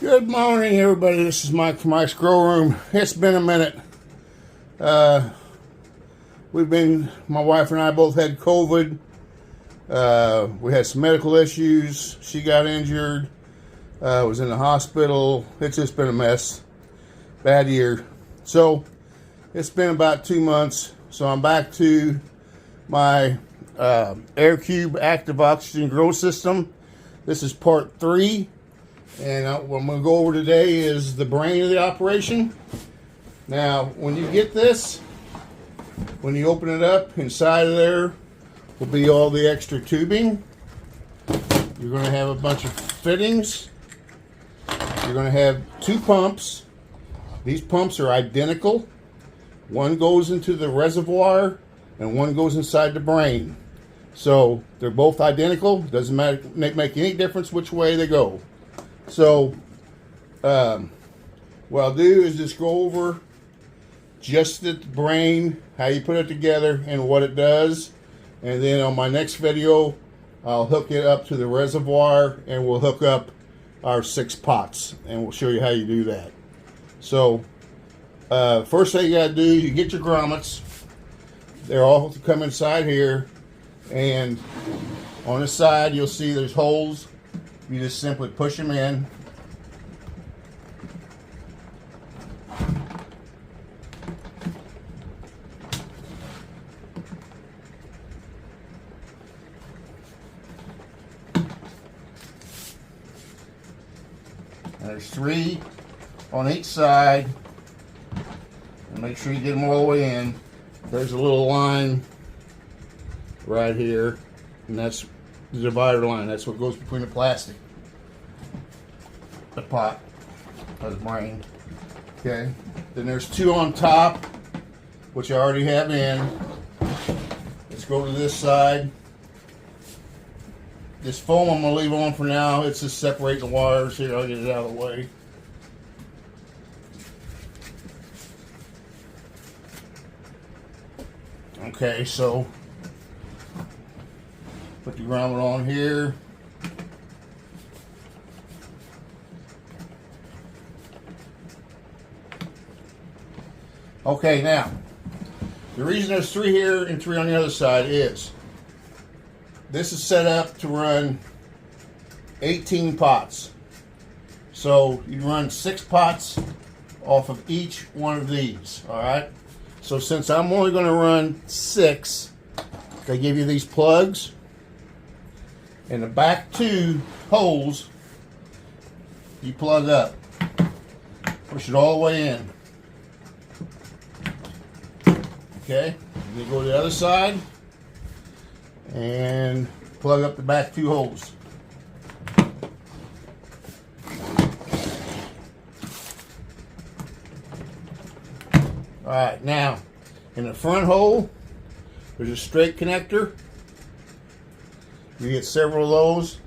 Good morning, everybody. This is Mike from Mike's Grow Room. It's been a minute. My wife and I both had COVID. We had some medical issues. She got injured. Was in the hospital. It's just been a mess. Bad year. So, it's been about 2 months. So, I'm back to my Aircube active oxygen grow system. This is part 3. And what I'm going to go over today is the brain of the operation. Now, when you get this, when you open it up, inside of there will be all the extra tubing. You're going to have a bunch of fittings. You're going to have 2 pumps. These pumps are identical. One goes into the reservoir and one goes inside the brain. So they're both identical. Doesn't matter, make any difference which way they go. So, what I'll do is just go over just the brain, how you put it together, and what it does. And then on my next video, I'll hook it up to the reservoir, and we'll hook up our 6 pots, and we'll show you how you do that. So, first thing you gotta do is you get your grommets. They're all come inside here, and on the side you'll see there's holes. You just simply push them in. And there's 3 on each side. And make sure you get them all the way in. There's a little line right here, and that's the divider line. That's what goes between the plastic, the pot, or the brain. Okay. Then there's 2 on top, which I already have in. Let's go to this side. This foam I'm going to leave on for now. It's just separating the wires here. I'll get it out of the way. Okay, so put the grommet on here. Okay, now, the reason there's 3 here and 3 on the other side is this is set up to run 18 pots. So you run 6 pots off of each one of these, alright? So since I'm only going to run 6, they give you these plugs. And the back 2 holes, you plug up. Push it all the way in. Okay, and then go to the other side and plug up the back 2 holes. Alright, now in the front hole, there's a straight connector. You get several of those,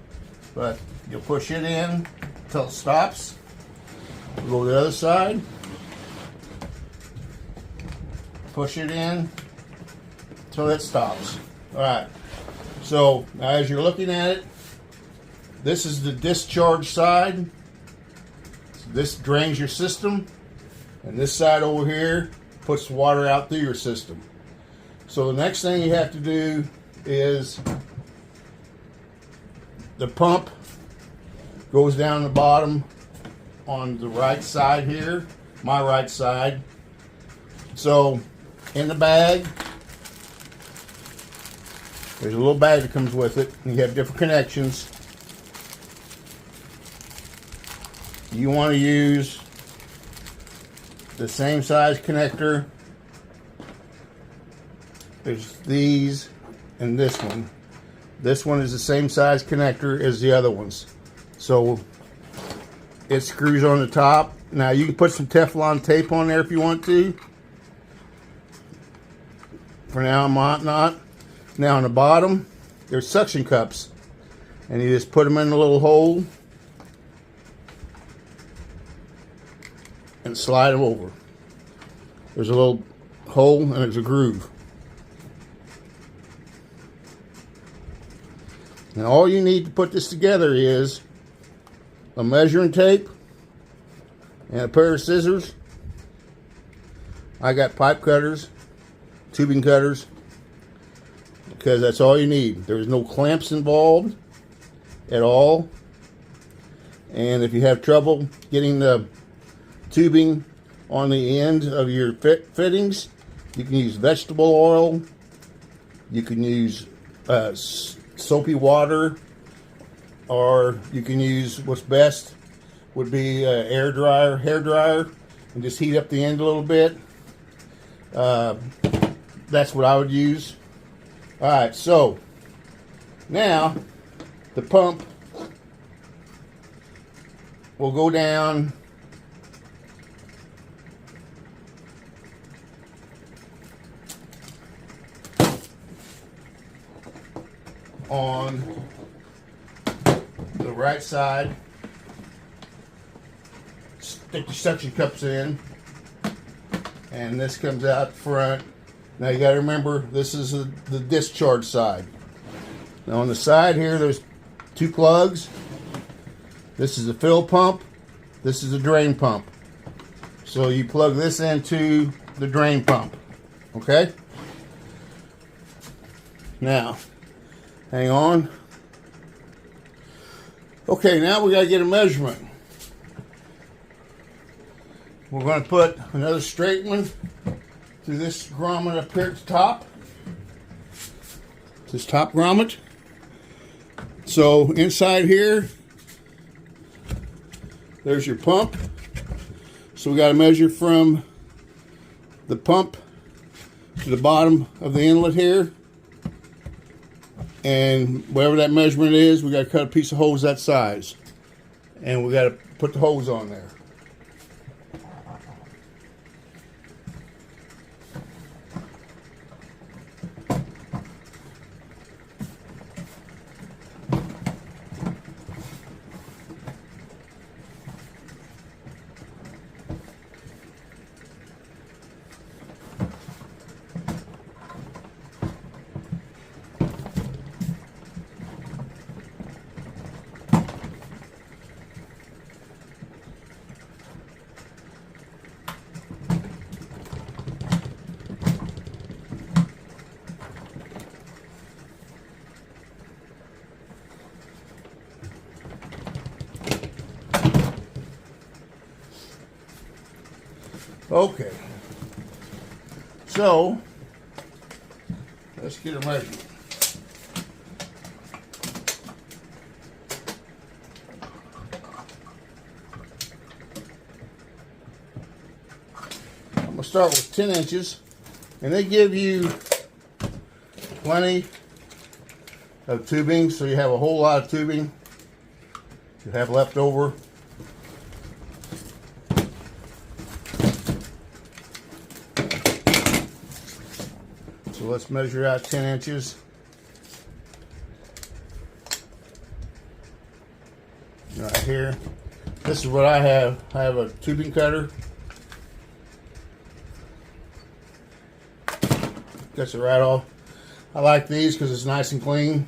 but you'll push it in until it stops. We'll go to the other side. Push it in until it stops. Alright, so now as you're looking at it, this is the discharge side. So this drains your system, and this side over here puts water out through your system. So the next thing you have to do is the pump goes down the bottom on the right side here, my right side. So in the bag, there's a little bag that comes with it, and you have different connections. You want to use the same size connector. There's these and this one. This one is the same size connector as the other ones. So it screws on the top. Now you can put some Teflon tape on there if you want to. For now, I might not. Now on the bottom, there's suction cups. And you just put them in the little hole and slide them over. There's a little hole and there's a groove. And all you need to put this together is a measuring tape and a pair of scissors. I got pipe cutters, tubing cutters, because that's all you need. There's no clamps involved at all. And if you have trouble getting the tubing on the end of your fittings, you can use vegetable oil. You can use soapy water, or you can use, what's best would be hair dryer, and just heat up the end a little bit. That's what I would use. Alright, so now the pump will go down on the right side. Stick the suction cups in, and this comes out front. Now you got to remember, this is the discharge side. Now on the side here, there's two plugs. This is a fill pump. This is a drain pump. So you plug this into the drain pump. Okay? Now, hang on. Okay, now we got to get a measurement. We're going to put another straight one through this grommet up here at the top. This top grommet. So inside here, there's your pump. So we got to measure from the pump to the bottom of the inlet here. And whatever that measurement is, we got to cut a piece of hose that size. And we got to put the hose on there. Okay, so let's get a measurement. I'm going to start with 10 inches, and they give you plenty of tubing, so you have a whole lot of tubing you have left over. So let's measure out 10 inches. Right here. This is what I have. I have a tubing cutter. Cuts it right off. I like these because it's nice and clean.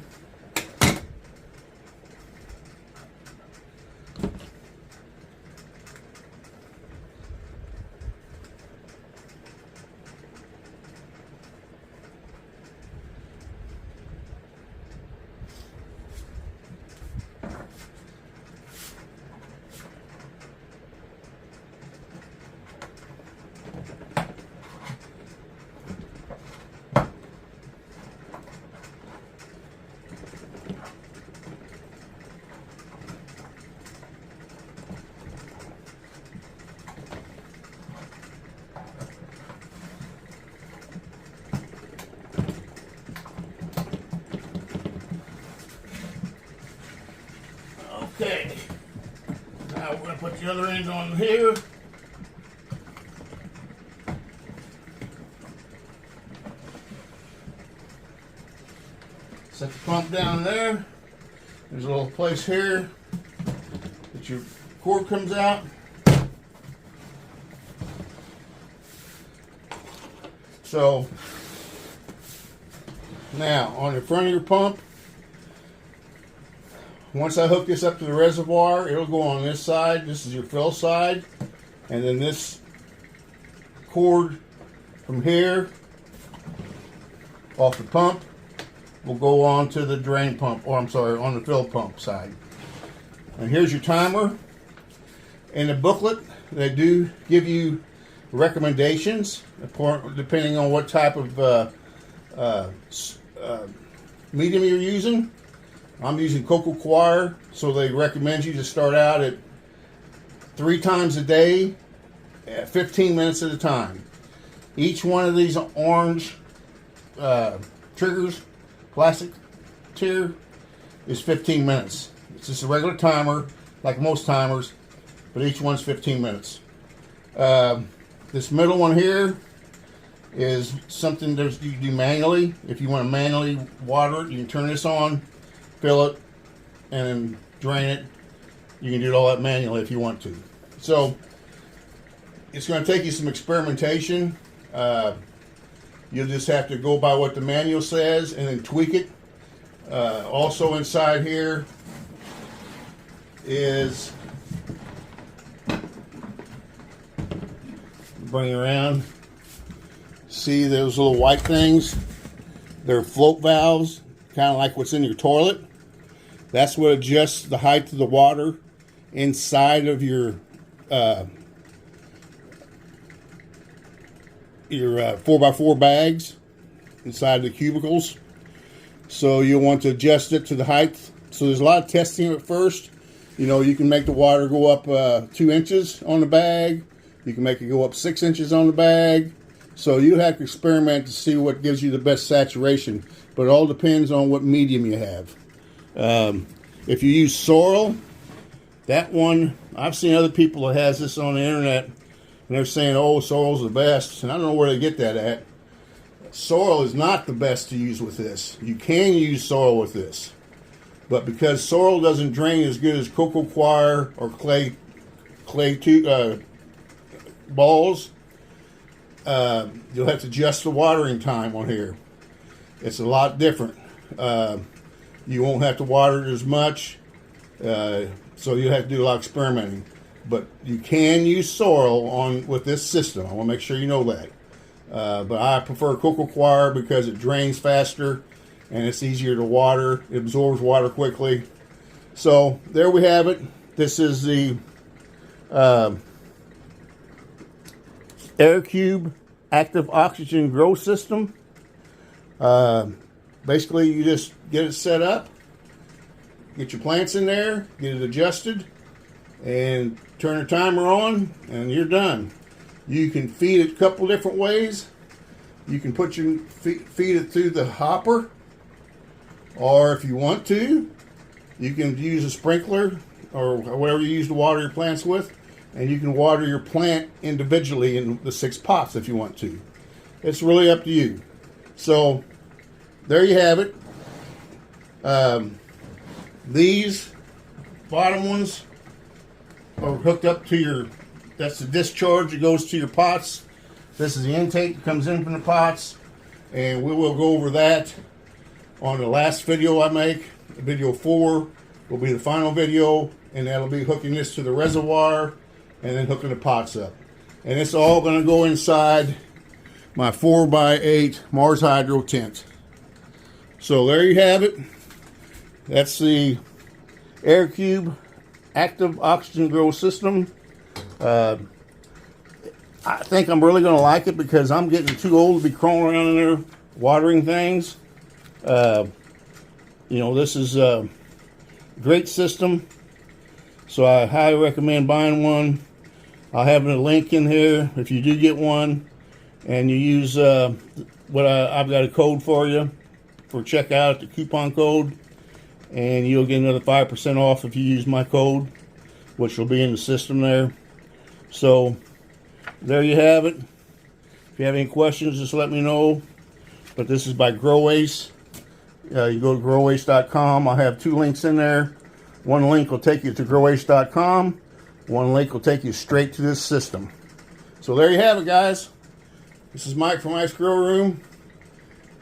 Okay, now we're going to put the other end on here. Set the pump down there. There's a little place here that your cord comes out. So now on the front of your pump, once I hook this up to the reservoir, it'll go on this side. This is your fill side. and then this cord from here off the pump will go on to the drain pump, or I'm sorry, on the fill pump side. And here's your timer. In the booklet, they do give you recommendations depending on what type of medium you're using. I'm using Cocoa Coir, so they recommend you to start out at 3 times a day at 15 minutes at a time. Each one of these orange triggers, plastic tier, is 15 minutes. It's just a regular timer, like most timers, but each one's 15 minutes. This middle one here is something that you do manually. If you want to manually water it, you can turn this on, fill it, and then drain it. You can do all that manually if you want to. So it's going to take you some experimentation. You'll just have to go by what the manual says and then tweak it. Also inside here is, bring it around. See those little white things? They're float valves, kind of like what's in your toilet. That's what adjusts the height of the water inside of your 4x4 bags inside the cubicles. So you'll want to adjust it to the height. So there's a lot of testing at first. You know, you can make the water go up 2 inches on the bag. You can make it go up 6 inches on the bag. So you have to experiment to see what gives you the best saturation. But it all depends on what medium you have. If you use sorrel, that one, I've seen other people that has this on the internet, and they're saying, oh, sorrel's the best. And I don't know where they get that at. Sorrel is not the best to use with this. You can use sorrel with this. But because sorrel doesn't drain as good as Cocoa Coir or clay balls, you'll have to adjust the watering time on here. It's a lot different. You won't have to water it as much, so you have to do a lot of experimenting. But you can use sorrel with this system. I want to make sure you know that. But I prefer Cocoa Coir because it drains faster and it's easier to water. It absorbs water quickly. So there we have it. This is the Aircube active oxygen grow system. Basically, you just get it set up, get your plants in there, get it adjusted, and turn the timer on, and you're done. You can feed it a couple different ways. You can put your feed it through the hopper, or if you want to, you can use a sprinkler or whatever you use to water your plants with, and you can water your plant individually in the 6 pots if you want to. It's really up to you. So there you have it. These bottom ones are hooked up to your, that's the discharge that goes to your pots. This is the intake that comes in from the pots, and we will go over that on the last video I make. Video 4 will be the final video, and that'll be hooking this to the reservoir and then hooking the pots up. And it's all going to go inside my 4x8 Mars Hydro tent. So there you have it. That's the Aircube active oxygen grow system. I think I'm really going to like it because I'm getting too old to be crawling around in there watering things. You know, this is a great system, so I highly recommend buying one. I'll have a link in here if you do get one, and you use I've got a code for you for checkout, the coupon code, and you'll get another 5% off if you use my code, which will be in the system there. So there you have it. If you have any questions, just let me know. But this is by Growace. You go to growace.com. I'll have 2 links in there. One link will take you to growace.com. One link will take you straight to this system. So there you have it, guys. This is Mike from Ice Grow Room.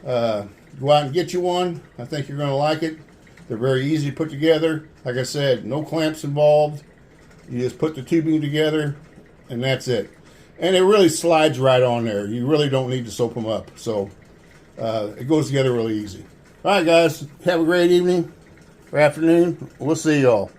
Go out and get you one. I think you're going to like it. They're very easy to put together. Like I said, no clamps involved. You just put the tubing together and that's it. And it really slides right on there. You really don't need to soap them up. So it goes together really easy. All right, guys. Have a great evening or afternoon. We'll see y'all.